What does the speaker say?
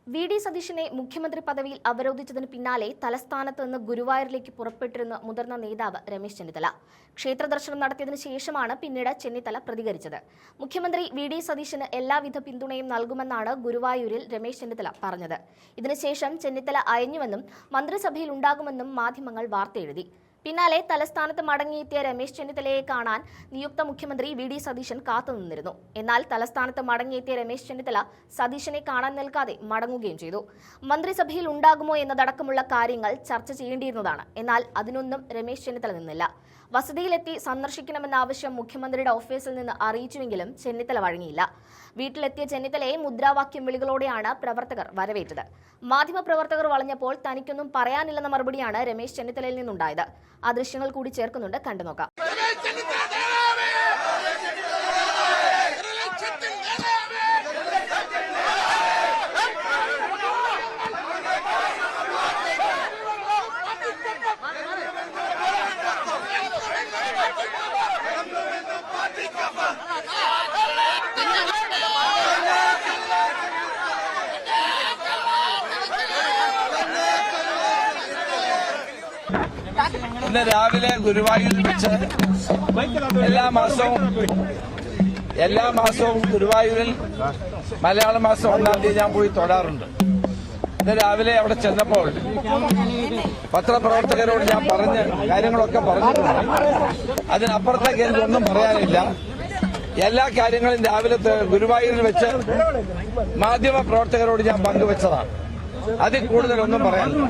VD. സതീശനെ മുഖ്യമന്ത്രി പദവിയിൽ അവരോധിച്ചതിന് പിന്നാലെ തലസ്ഥാനത്ത് നിന്ന് ഗുരുവായൂരിലേക്ക് പുറപ്പെട്ടിരുന്ന മുതിർന്ന നേതാവ് രമേശ് ചെന്നിത്തല ക്ഷേത്ര ദർശനം നടത്തിയതിനു ശേഷമാണ് പിന്നീട് ചെന്നിത്തല പ്രതികരിച്ചത്. മുഖ്യമന്ത്രി വി.ഡി. സതീശന് എല്ലാവിധ പിന്തുണയും നൽകുമെന്നാണ് ഗുരുവായൂരിൽ രമേശ് ചെന്നിത്തല പറഞ്ഞത്. ഇതിനുശേഷം ചെന്നിത്തല അയഞ്ഞുവെന്നും മന്ത്രിസഭയിൽ ഉണ്ടാകുമെന്നും മാധ്യമങ്ങൾ വാർത്തയെഴുതി. പിന്നാലെ തലസ്ഥാനത്ത് മടങ്ങിയെത്തിയ രമേശ് ചെന്നിത്തലയെ കാണാൻ നിയുക്ത മുഖ്യമന്ത്രി വി.ഡി. സതീശൻ കാത്തുനിന്നിരുന്നു. എന്നാൽ തലസ്ഥാനത്ത് മടങ്ങിയെത്തിയ രമേശ് ചെന്നിത്തല സതീശനെ കാണാൻ നിൽക്കാതെ മടങ്ങുകയും ചെയ്തു. മന്ത്രിസഭയിൽ ഉണ്ടാകുമോ എന്നതടക്കമുള്ള കാര്യങ്ങൾ ചർച്ച ചെയ്യേണ്ടിയിരുന്നതാണ്. എന്നാൽ അതിനൊന്നും രമേശ് ചെന്നിത്തല നിന്നില്ല. വസതിയിലെത്തി സന്ദർശിക്കണമെന്ന ആവശ്യം മുഖ്യമന്ത്രിയുടെ ഓഫീസിൽ നിന്ന് അറിയിച്ചുവെങ്കിലും ചെന്നിത്തല വഴങ്ങിയില്ല. വീട്ടിലെത്തിയ ചെന്നിത്തലയെ മുദ്രാവാക്യം വിളികളോടെയാണ് പ്രവർത്തകർ വരവേറ്റത്. മാധ്യമപ്രവർത്തകർ വളഞ്ഞപ്പോൾ തനിക്കൊന്നും പറയാനില്ലെന്ന മറുപടിയാണ് രമേശ് ചെന്നിത്തലയിൽ നിന്നുണ്ടായത്. ആ ദൃശ്യങ്ങൾ കൂടി ചേർക്കുന്നുണ്ട്, കണ്ടുനോക്കാം. ഇന്ന് രാവിലെ ഗുരുവായൂരിൽ വെച്ച് എല്ലാ മാസവും ഗുരുവായൂരിൽ മലയാള മാസം 1-ാം തീയതി ഞാൻ പോയി തൊഴാറുണ്ട്. ഇന്ന് രാവിലെ അവിടെ ചെന്നപ്പോൾ പത്രപ്രവർത്തകരോട് ഞാൻ കാര്യങ്ങളൊക്കെ പറഞ്ഞിട്ടുണ്ട്. അതിനപ്പുറത്തേക്ക് എനിക്കൊന്നും പറയാനില്ല. എല്ലാ കാര്യങ്ങളും രാവിലെ ഗുരുവായൂരിൽ വെച്ച് മാധ്യമ പ്രവർത്തകരോട് ഞാൻ പങ്കുവച്ചതാണ്. അതിൽ കൂടുതലൊന്നും പറയാനില്ല.